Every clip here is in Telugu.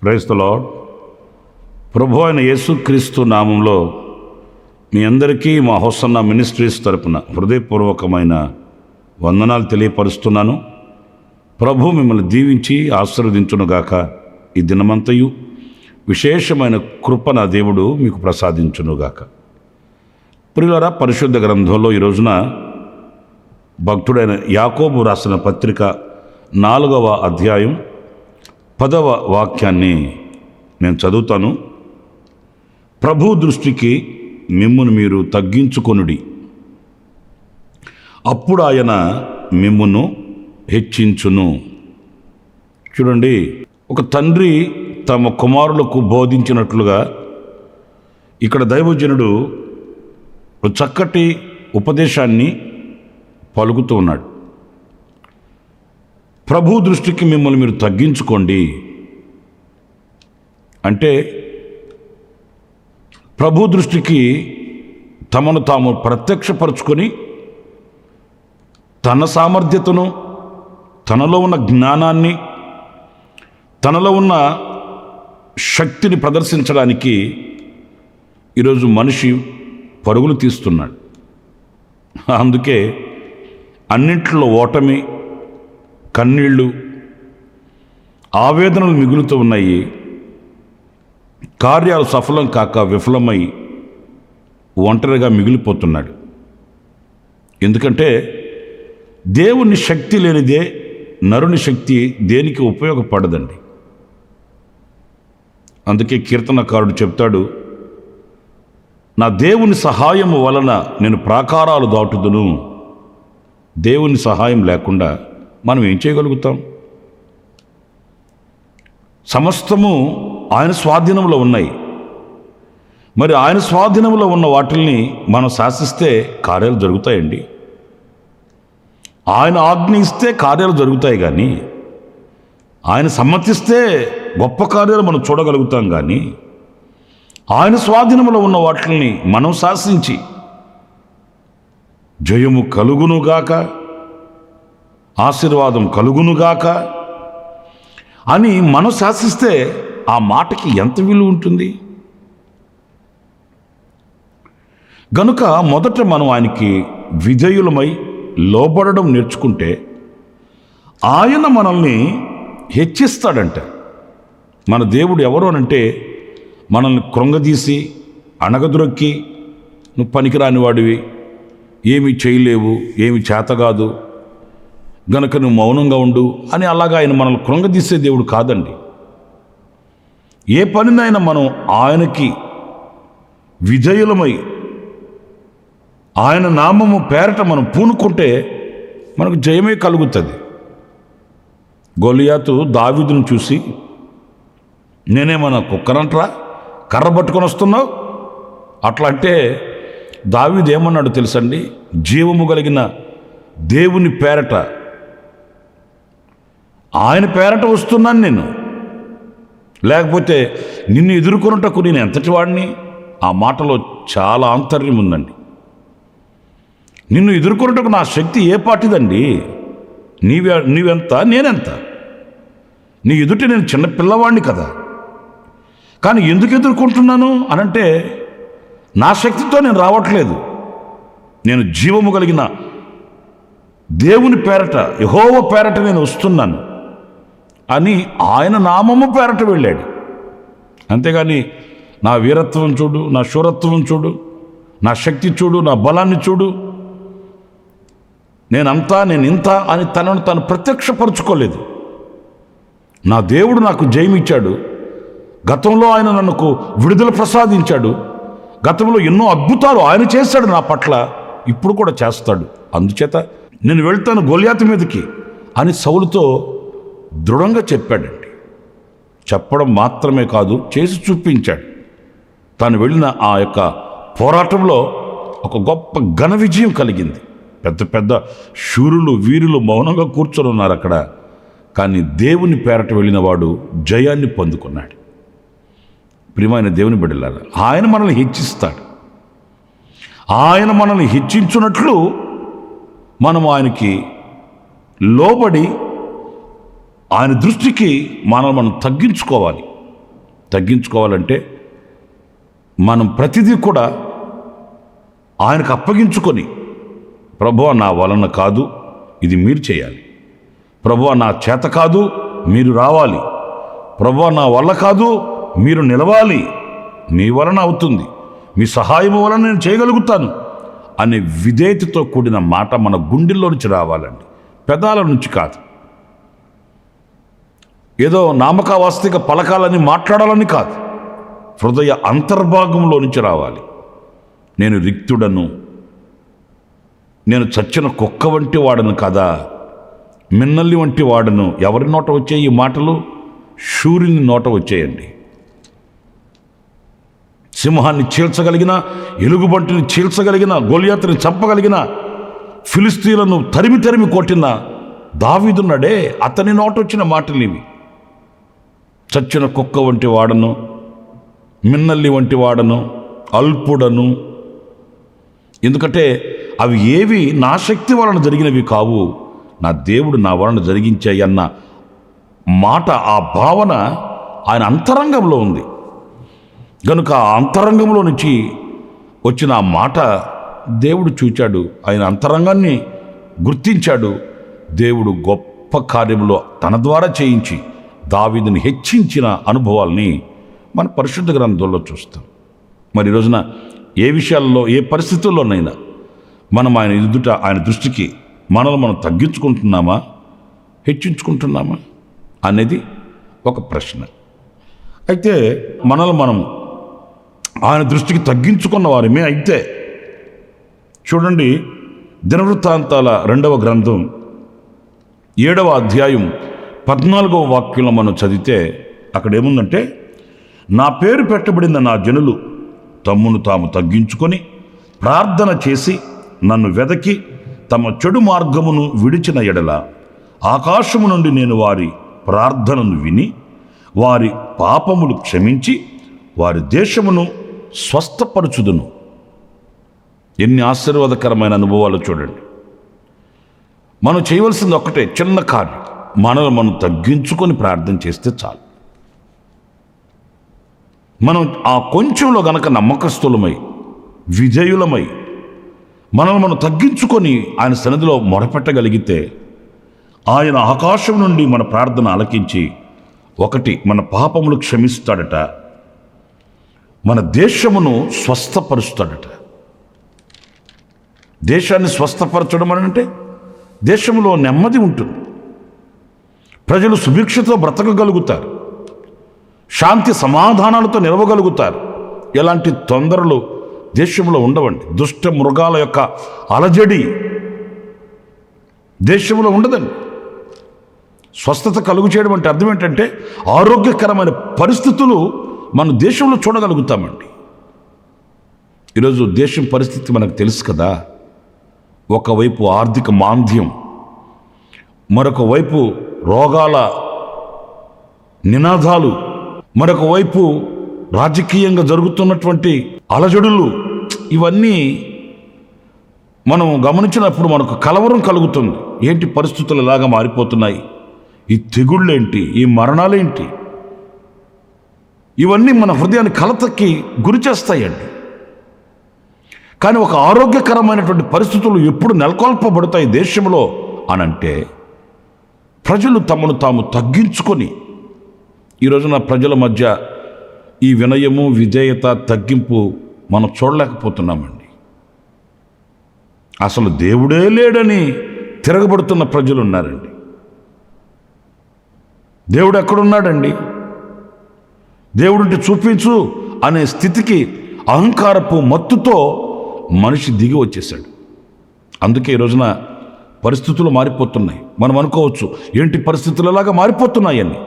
Praise the lord. ప్రభు అయిన యేసుక్రీస్తు నామంలో మీ అందరికీ మా హోసన్న మినిస్ట్రీస్ తరపున హృదయపూర్వకమైన వందనాలు తెలియపరుస్తున్నాను. ప్రభు మిమ్మల్ని దీవించి ఆశీర్వదించునుగాక. ఈ దినమంతయు విశేషమైన కృప నా దేవుడు మీకు ప్రసాదించునుగాక. ప్రియులారా, పరిశుద్ధ గ్రంథంలో ఈ రోజున భక్తుడైన యాకోబు రాసిన పత్రిక 4వ అధ్యాయం 10వ వాక్యాన్ని నేను చదువుతాను. ప్రభు దృష్టికి మిమ్మును మీరు తగ్గించుకొనుడి, అప్పుడు ఆయన మిమ్మును హెచ్చించును. చూడండి, ఒక తండ్రి తమ కుమారులకు బోధించినట్లుగా ఇక్కడ దైవజనుడు ఒక చక్కటి ఉపదేశాన్ని పలుకుతూ ఉన్నాడు. ప్రభు దృష్టికి మిమ్మల్ని మీరు తగ్గించుకోండి అంటే ప్రభు దృష్టికి తమను తాము ప్రత్యక్షపరుచుకొని తన సామర్థ్యతను, తనలో ఉన్న జ్ఞానాన్ని, తనలో ఉన్న శక్తిని ప్రదర్శించడానికి ఈరోజు మనిషి పరుగులు తీస్తున్నాడు. అందుకే అన్నింటిలో ఓటమి, కన్నీళ్ళు, ఆవేదనలు మిగులుతూ ఉన్నాయి. కార్యాలు సఫలం కాక విఫలమై ఒంటరిగా మిగిలిపోతున్నాడు. ఎందుకంటే దేవుని శక్తి లేనిదే నరుని శక్తి దేనికి ఉపయోగపడదండి. అందుకే కీర్తనకారుడు చెప్తాడు, నా దేవుని సహాయము వలన నేను ప్రాకారాలు దాటుదును. దేవుని సహాయం లేకుండా మనం ఏం చేయగలుగుతాం? సమస్తము ఆయన స్వాధీనంలో ఉన్నాయి. మరి ఆయన స్వాధీనంలో ఉన్న వాటిల్ని మనం శాసిస్తే కార్యాలు జరుగుతాయండి. ఆయన ఆజ్ఞ ఇస్తే కార్యాలు జరుగుతాయి, కానీ ఆయన సమ్మతిస్తే గొప్ప కార్యాలు మనం చూడగలుగుతాం. కానీ ఆయన స్వాధీనంలో ఉన్న వాటిని మనం శాసించి జయము కలుగునుగాక, ఆశీర్వాదం కలుగునుగాక అని మనం శాసిస్తే ఆ మాటకి ఎంత విలువ ఉంటుంది? గనుక మొదట మనం ఆయనకి విధేయులమై లోబడడం నేర్చుకుంటే ఆయన మనల్ని హెచ్చిస్తాడంట. మన దేవుడు ఎవరు అనంటే మనల్ని కృంగదీసి అణగదొరక్కి నువ్వు పనికిరాని వాడివి, ఏమి చేయలేవు, ఏమి చేతగాదు గనక నువ్వు మౌనంగా ఉండు అని అలాగా ఆయన మనల్ని కృంగదీసే దేవుడు కాదండి. ఏ పనినైనా మనం ఆయనకి విధేయులమై ఆయన నామము పేరట మనం పూనుకుంటే మనకు జయమే కలుగుతుంది. గొలియాతు దావీదును చూసి, నేనేమన్నా కుక్కనంట్రా, కర్ర పట్టుకొని వస్తున్నావు అట్లా అంటే దావీదు ఏమన్నాడు తెలుసండి? జీవము కలిగిన దేవుని పేరట, ఆయన పేరట వస్తున్నాను నేను, లేకపోతే నిన్ను ఎదుర్కొనుటకు నేను ఎంతటి వాడిని? ఆ మాటలో చాలా ఆంతర్యం ఉందండి. నిన్ను ఎదుర్కొనుటకు నా శక్తి ఏ పాటిదండి? నీవెంత, నేనెంత? నీ ఎదుటి నేను చిన్న పిల్లవాడిని కదా. కానీ ఎందుకు ఎదుర్కొంటున్నాను అనంటే నా శక్తితో నేను రావట్లేదు. నేను జీవము కలిగిన దేవుని పేరట, యెహోవా పేరట నేను వస్తున్నాను అని ఆయన నామము పేరట వెళ్ళాడు. అంతేగాని నా వీరత్వం చూడు, నా శూరత్వం చూడు, నా శక్తి చూడు, నా బలాన్ని చూడు, నేనంతా నేను ఇంత అని తనను తాను ప్రత్యక్షపరుచుకోలేదు. నా దేవుడు నాకు జయమిచ్చాడు. గతంలో ఆయన నన్ను విడుదల ప్రసాదించాడు. గతంలో ఎన్నో అద్భుతాలు ఆయన చేశాడు నా పట్ల, ఇప్పుడు కూడా చేస్తాడు. అందుచేత నేను వెళ్తాను గొలియాతు మీదకి, అని సౌలుతో దృఢంగా చెప్పాడండి. చెప్పడం మాత్రమే కాదు, చేసి చూపించాడు. తాను వెళ్ళిన ఆ యొక్క పోరాటంలో ఒక గొప్ప ఘన విజయం కలిగింది. పెద్ద పెద్ద శూరులు, వీరులు మౌనంగా కూర్చొని ఉన్నారు అక్కడ. కానీ దేవుని పేరట వెళ్ళిన వాడు జయాన్ని పొందుకున్నాడు. ప్రియమైన దేవుని బిడ్డలారా, ఆయన మనల్ని హెచ్చిస్తాడు. ఆయన మనల్ని హెచ్చించున్నట్లు మనం ఆయనకి లోబడి ఆయన దృష్టికి మనం తగ్గించుకోవాలి. తగ్గించుకోవాలంటే మనం ప్రతిదీ కూడా ఆయనకు అప్పగించుకొని, ప్రభువా నా వలన కాదు, ఇది మీరు చేయాలి. ప్రభువా నా చేత కాదు, మీరు రావాలి. ప్రభువా నా వల్ల కాదు, మీరు నిలవాలి. మీ వలన అవుతుంది, మీ సహాయం వలన నేను చేయగలుగుతాను అనే విధేయతతో కూడిన మాట మన గుండెల్లో నుంచి రావాలండి, పెదాల నుంచి కాదు. ఏదో నామకావాస్తిక పలకాలని మాట్లాడాలని కాదు, హృదయ అంతర్భాగంలో నుంచి రావాలి. నేను రిక్తుడను, నేను చచ్చిన కుక్క వంటి వాడను కదా, మిన్నల్లి వంటి వాడను. ఎవరి నోట వచ్చే ఈ మాటలు? శూరుని నోట వచ్చేయండి. సింహాన్ని చీల్చగలిగిన, ఎలుగుబంటిని చీల్చగలిగిన, గొలియాతుని చంపగలిగిన, ఫిలిస్తీన్లను తరిమి తరిమి కొట్టిన దావీదున్నాడే, అతని నోట వచ్చిన మాటలు ఇవి. చచ్చిన కుక్క వంటి వాడను, మిన్నల్లి వంటి వాడను, అల్పుడను. ఎందుకంటే అవి ఏవి నా శక్తి వలన జరిగినవి కావు, నా దేవుడు నా వలన జరిగించాయి అన్న మాట, ఆ భావన ఆయన అంతరంగంలో ఉంది. కనుక ఆ అంతరంగంలో నుంచి వచ్చిన ఆ మాట దేవుడు చూచాడు, ఆయన అంతరంగాన్ని గుర్తించాడు. దేవుడు గొప్ప కార్యంలో తన ద్వారా చేయించి దావీదుని హెచ్చించిన అనుభవాల్ని మన పరిశుద్ధ గ్రంథంలో చూస్తాం. మరి ఈ రోజున ఏ విషయాల్లో, ఏ పరిస్థితుల్లోనైనా మనం ఆయన ఎదుట, ఆయన దృష్టికి మనల్ని మనం తగ్గించుకుంటున్నామా, హెచ్చించుకుంటున్నామా అనేది ఒక ప్రశ్న. అయితే మనల్ని మనం ఆయన దృష్టికి తగ్గించుకున్న వారమే అయితే, చూడండి, దినవృత్తాంతాల 2వ గ్రంథం 7వ అధ్యాయం 14వ వాక్యంలో మనం చదివితే అక్కడ ఏముందంటే, నా పేరు పెట్టబడిన నా జనులు తమ్మును తాము తగ్గించుకొని ప్రార్థన చేసి నన్ను వెదకి తమ చెడు మార్గమును విడిచిన ఎడల ఆకాశము నుండి నేను వారి ప్రార్థనను విని వారి పాపములు క్షమించి వారి దేశమును స్వస్థపరచుదును. ఎన్ని ఆశీర్వాదకరమైన అనుభవాలు చూడండి. మనం చేయవలసింది ఒక్కటే, చిన్న కార్యం, మనల్ని మనం తగ్గించుకొని ప్రార్థన చేస్తే చాలు. మనం ఆ కొంచెంలో గనక నమ్మకస్తులమై, విధేయులమై, మనల్ని మనం తగ్గించుకొని ఆయన సన్నిధిలో మొరపెట్టగలిగితే ఆయన ఆకాశం నుండి మన ప్రార్థన ఆలకించి, ఒకటి, మన పాపములు క్షమిస్తాడట, మన దేశమును స్వస్థపరుస్తాడట. దేశాన్ని స్వస్థపరచడం అంటే దేశంలో నెమ్మది ఉంటుంది, ప్రజలు సుభిక్షతో బ్రతకగలుగుతారు, శాంతి సమాధానాలతో నిలవగలుగుతారు. ఎలాంటి తొందరలు దేశంలో ఉండవండి. దుష్ట మృగాల యొక్క అలజడి దేశంలో ఉండదండి. స్వస్థత కలుగు చేయడం అంటే అర్థం ఏంటంటే ఆరోగ్యకరమైన పరిస్థితులు మన దేశంలో చూడగలుగుతామండి. ఈరోజు దేశం పరిస్థితి మనకు తెలుసు కదా. ఒకవైపు ఆర్థిక మాంద్యం, మరొక వైపు రోగాల నినాదాలు, మరొక వైపు రాజకీయంగా జరుగుతున్నటువంటి అలజడులు, ఇవన్నీ మనం గమనించినప్పుడు మనకు కలవరం కలుగుతుంది. ఏంటి పరిస్థితులు ఇలాగా మారిపోతున్నాయి, ఈ తెగుళ్ళేంటి, ఈ మరణాలేంటి, ఇవన్నీ మన హృదయాన్ని కలతకి గురి చేస్తాయండి. కానీ ఒక ఆరోగ్యకరమైనటువంటి పరిస్థితులు ఎప్పుడు నెలకొల్పబడతాయి దేశంలో అనంటే, ప్రజలు తమను తాము తగ్గించుకొని. ఈ రోజున ప్రజల మధ్య ఈ వినయము, విధేయత, తగ్గింపు మనం చూడలేకపోతున్నామండి. అసలు దేవుడే లేడని తిరగబడుతున్న ప్రజలు ఉన్నారండి. దేవుడు ఎక్కడున్నాడండి, దేవుడుంటే చూపించు అనే స్థితికి అహంకారపు మత్తుతో మనిషి దిగి వచ్చేసాడు. అందుకే ఈ రోజున పరిస్థితులు మారిపోతున్నాయి. మనం అనుకోవచ్చు, ఏంటి పరిస్థితులు అలాగా మారిపోతున్నాయని.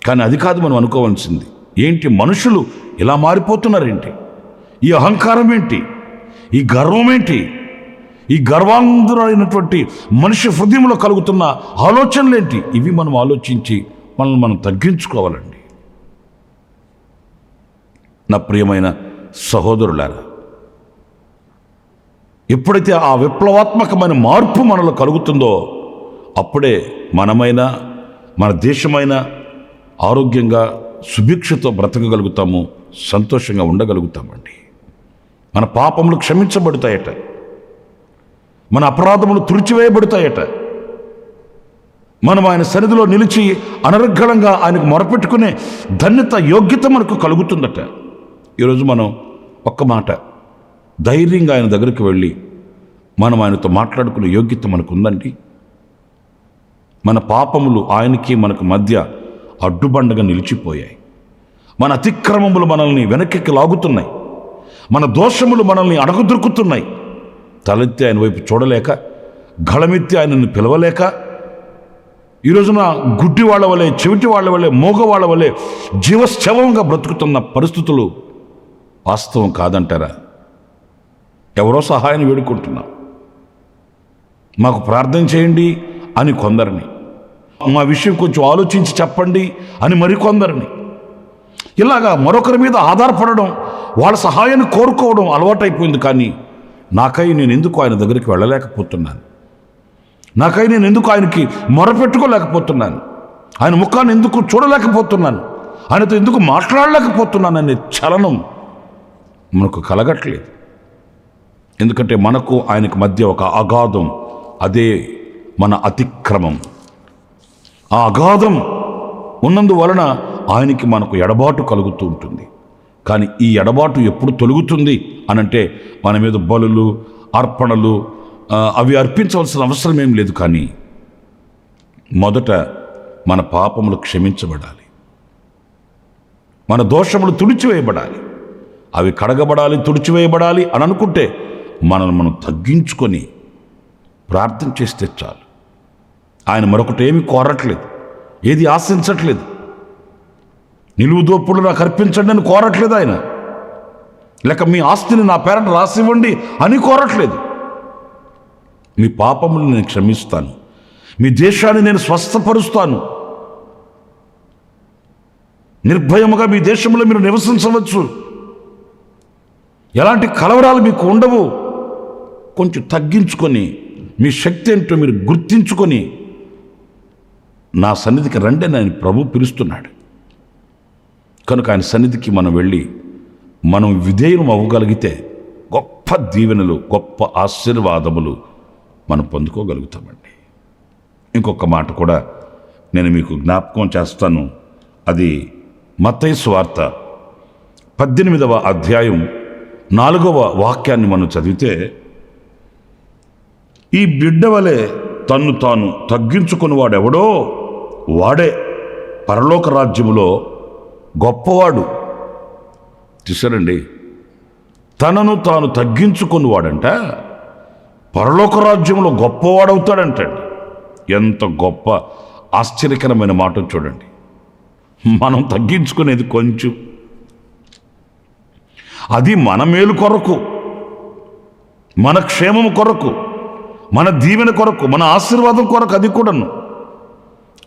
కానీ అది కాదు మనం అనుకోవాల్సింది. ఏంటి మనుషులు ఇలా మారిపోతున్నారేంటి? ఈ అహంకారం ఏంటి? ఈ గర్వం ఏంటి? ఈ గర్వాంధురైనటువంటి మనిషి హృదయంలో కలుగుతున్న ఆలోచనలేంటి? ఇవి మనం ఆలోచించి మనల్ని మనం తగ్గించుకోవాలండి. నా ప్రియమైన సహోదరులారా, ఎప్పుడైతే ఆ విప్లవాత్మకమైన మార్పు మనలో కలుగుతుందో అప్పుడే మనమైనా మన దేశమైనా ఆరోగ్యంగా సుభిక్షతో బ్రతకగలుగుతాము, సంతోషంగా ఉండగలుగుతామండి. మన పాపములు క్షమించబడతాయట, మన అపరాధములు తుడిచివేయబడతాయట. మనం ఆయన సన్నిధిలో నిలిచి అనర్గళంగా ఆయనకు మొరపెట్టుకునే ధన్యత, యోగ్యత మనకు కలుగుతుందట. ఈరోజు మనం ఒక్క మాట ధైర్యంగా ఆయన దగ్గరికి వెళ్ళి మనం ఆయనతో మాట్లాడుకునే యోగ్యత మనకు ఉందండి. మన పాపములు ఆయనకి మనకు మధ్య అడ్డుబండగా నిలిచిపోయాయి. మన అతిక్రమములు మనల్ని వెనక్కి లాగుతున్నాయి. మన దోషములు మనల్ని అడగదొరుకుతున్నాయి. తలెత్తి ఆయన వైపు చూడలేక, గళమెత్తి ఆయనను పిలవలేక, ఈ రోజున గుడ్డి వాళ్ళ వలె, చెవిటి వాళ్ళ వలె, మోగ వాళ్ళ వలె జీవశ్చవంగా బ్రతుకుతున్న పరిస్థితులు వాస్తవం కాదంటారా? ఎవరో సహాయాన్ని వేడుకుంటున్నాం, మాకు ప్రార్థన చేయండి అని కొందరిని, మా విషయం కొంచెం ఆలోచించి చెప్పండి అని మరికొందరిని, ఇలాగా మరొకరి మీద ఆధారపడడం, వాళ్ళ సహాయాన్ని కోరుకోవడం అలవాటైపోయింది. కానీ నాకై నేను ఎందుకు ఆయన దగ్గరికి వెళ్ళలేకపోతున్నాను? నాకై నేను ఎందుకు ఆయనకి మొరపెట్టుకోలేకపోతున్నాను? ఆయన ముఖాన్ని ఎందుకు చూడలేకపోతున్నాను? ఆయనతో ఎందుకు మాట్లాడలేకపోతున్నాను అనే చలనం మనకు కలగట్లేదు. ఎందుకంటే మనకు ఆయనకు మధ్య ఒక అగాధం, అదే మన అతిక్రమం. ఆ అగాధం ఉన్నందువలన ఆయనకి మనకు ఎడబాటు కలుగుతూ ఉంటుంది. కానీ ఈ ఎడబాటు ఎప్పుడు తొలుగుతుంది అనంటే మన మీద బలులు, అర్పణలు అవి అర్పించవలసిన అవసరం ఏం లేదు. కానీ మొదట మన పాపములు క్షమించబడాలి, మన దోషములు తుడిచివేయబడాలి, అవి కడగబడాలి, తుడిచివేయబడాలి అని అనుకుంటే మనల్ని మనం తగ్గించుకొని ప్రార్థన చేస్తే చాలు. ఆయన మరొకటి ఏమీ కోరట్లేదు, ఏది ఆశించట్లేదు. నిలువు దోపుడు నాకు అర్పించండి అని కోరట్లేదు ఆయన, లేక మీ ఆస్తిని నా పేరట రాసివ్వండి అని కోరట్లేదు. మీ పాపములు నేను క్షమిస్తాను, మీ దేశాన్ని నేను స్వస్థపరుస్తాను, నిర్భయముగా మీ దేశంలో మీరు నివసించవచ్చు, ఎలాంటి కలవరాలు మీకు ఉండవు. కొంచెం తగ్గించుకొని మీ శక్తి ఏంటో మీరు గుర్తించుకొని నా సన్నిధికి రండి అని ఆయన ప్రభు పిలుస్తున్నాడు. కనుక ఆయన సన్నిధికి మనం వెళ్ళి మనం విధేయులం అవ్వగలిగితే గొప్ప దీవెనలు, గొప్ప ఆశీర్వాదములు మనం పొందుకోగలుగుతామండి. ఇంకొక మాట కూడా నేను మీకు జ్ఞాపకం చేస్తాను. అది మత్తయి సువార్త 18వ అధ్యాయం 4వ వాక్యాన్ని మనం చదివితే, ఈ బిడ్డ వలె తన్ను తాను తగ్గించుకుని వాడెవడో వాడే పరలోక రాజ్యములో గొప్పవాడు. చూసారండి, తనను తాను తగ్గించుకుని వాడంట పరలోక రాజ్యంలో గొప్పవాడవుతాడంటండి. ఎంత గొప్ప ఆశ్చర్యకరమైన మాట చూడండి. మనం తగ్గించుకునేది కొంచెం, అది మన మేలు కొరకు, మన క్షేమం కొరకు, మన దీవెన కొరకు, మన ఆశీర్వాదం కొరకు. అది కూడాను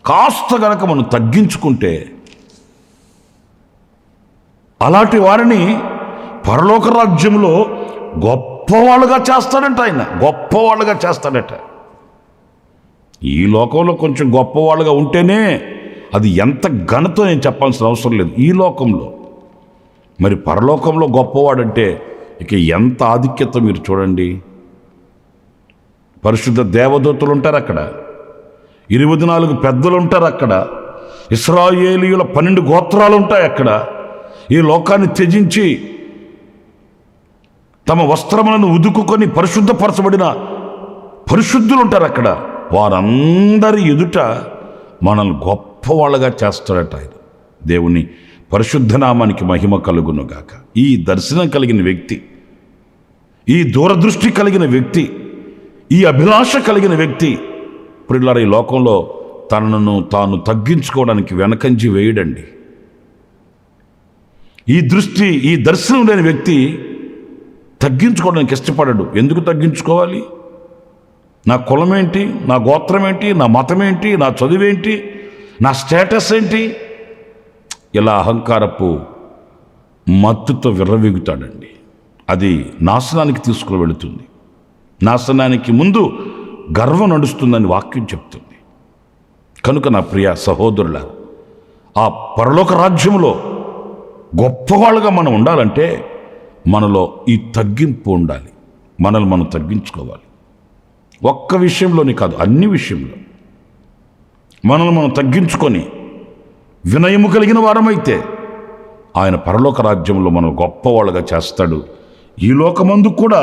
కాస్త గనక మనం తగ్గించుకుంటే అలాంటి వారిని పరలోక రాజ్యంలో గొప్పవాళ్ళుగా చేస్తాడంట ఆయన, గొప్పవాళ్ళుగా చేస్తాడట. ఈ లోకంలో కొంచెం గొప్పవాళ్ళుగా ఉంటేనే అది ఎంత ఘనతో నేను చెప్పాల్సిన అవసరం లేదు ఈ లోకంలో. మరి పరలోకంలో గొప్పవాడంటే ఇక ఎంత ఆధిక్యత మీరు చూడండి. పరిశుద్ధ దేవదూతలు ఉంటారు అక్కడ, 24 పెద్దలు ఉంటారు అక్కడ, ఇశ్రాయేలీయుల 12 గోత్రాలు ఉంటాయి అక్కడ. ఈ లోకాన్ని త్యజించి తమ వస్త్రములను ఉదుకుకొని పరిశుద్ధపరచబడిన పరిశుద్ధులు ఉంటారు అక్కడ. వారందరి ఎదుట మనల్ని గొప్పవాళ్ళగా చేస్తాడట ఆయన. దేవుని పరిశుద్ధ నామానికి మహిమ కలుగునుగాక. ఈ దర్శనం కలిగిన వ్యక్తి, ఈ దూరదృష్టి కలిగిన వ్యక్తి, ఈ అభిలాష కలిగిన వ్యక్తి ప్రియులారా ఈ లోకంలో తనను తాను తగ్గించుకోవడానికి వెనకంజి వేయడండి. ఈ దర్శనం లేని వ్యక్తి తగ్గించుకోవడానికి ఇష్టపడడు. ఎందుకు తగ్గించుకోవాలి? నా కులం ఏంటి, నా గోత్రం ఏంటి, నా మతం ఏంటి, నా చదువేంటి, నా స్టేటస్ ఏంటి, ఇలా అహంకారపు మత్తుతో విర్రవీగుతాడండి. అది నాశనానికి తీసుకుని వెళుతుంది. నాశనానికి ముందు గర్వం నడుస్తుందని వాక్యం చెప్తుంది. కనుక నా ప్రియ సహోదరుల, ఆ పరలోక రాజ్యంలో గొప్పవాళ్ళుగా మనం ఉండాలంటే మనలో ఈ తగ్గింపు ఉండాలి. మనల్ని మనం తగ్గించుకోవాలి. ఒక్క విషయంలోని కాదు, అన్ని విషయంలో మనల్ని మనం తగ్గించుకొని వినయము కలిగిన వారమైతే ఆయన పరలోక రాజ్యంలో మనం గొప్పవాళ్ళుగా చేస్తాడు. ఈ లోకమందు కూడా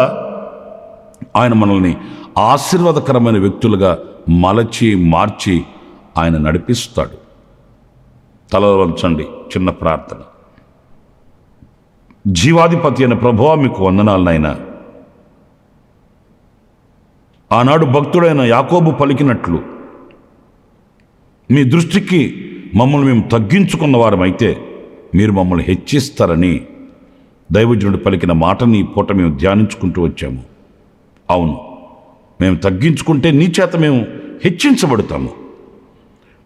ఆయన మనల్ని ఆశీర్వాదకరమైన వ్యక్తులుగా మలచి మార్చి ఆయన నడిపిస్తాడు. తల వంచండి, చిన్న ప్రార్థన. జీవాధిపతి అయిన ప్రభువా, మీకు వందనాలు నాయనా. ఆనాడు భక్తుడైన యాకోబు పలికినట్లు మీ దృష్టికి మమ్మల్ని మేము తగ్గించుకున్న వారమైతే మీరు మమ్మల్ని హెచ్చిస్తారని దైవజనుడు పలికిన మాటని ఈ పూట మేము ధ్యానించుకుంటూ వచ్చాము. అవును, మేము తగ్గించుకుంటే నీ చేత మేము హెచ్చించబడతాము.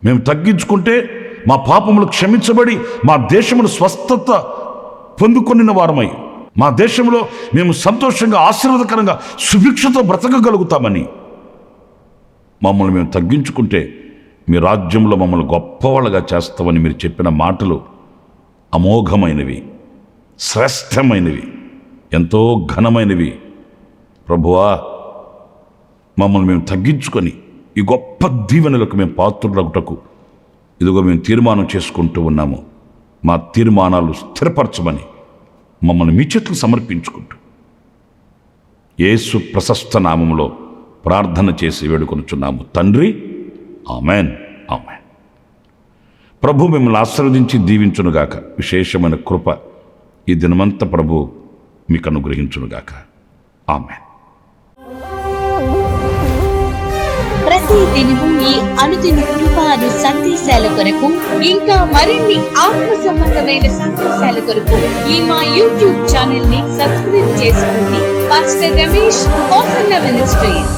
మేము తగ్గించుకుంటే మా పాపములు క్షమించబడి మా దేశమును స్వస్థత పొందుకొనిన వారమై మా దేశంలో మేము సంతోషంగా ఆశీర్వాదకరంగా సుభిక్షతో బ్రతకగలుగుతామని మమ్మల్ని మేము తగ్గించుకుంటే మీ రాజ్యంలో మమ్మల్ని గొప్పవాళ్ళగా చేస్తామని మీరు చెప్పిన మాటలు అమోఘమైనవి, శ్రేష్టమైనవి, ఎంతో ఘనమైనవి. ప్రభువా, మమ్మల్ని మేము తగ్గించుకొని ఈ గొప్ప దీవెనలకు మేము పాత్రులగుటకు ఇదిగో మేము తీర్మానం చేసుకుంటూ ఉన్నాము. మా తీర్మానాలు స్థిరపరచమని మమ్మల్ని మీ చేతులు సమర్పించుకుంటూ యేసు ప్రశస్త నామములో ప్రార్థన చేసి వేడుకొనుచున్నాము తండ్రి. Amen, amen. ప్రభు మిమ్మల్ని ఆశీర్వదించి దీవించునుగాక. విశేషమైన కృప ఈ దినమంతా ప్రభు మీకు అనుగ్రహించునుగాక. ఆమెన్. ప్రతి దినము ఈ అనుదిన కృపాను సందేశాల కొరకు ఇంకా మరిన్ని ఆత్మ సంబంధమైన సందేశాల కొరకు ఈ మా యూట్యూబ్ ఛానల్ ని సబ్స్క్రైబ్ చేసుకోండి. Pastor Ramesh ministries.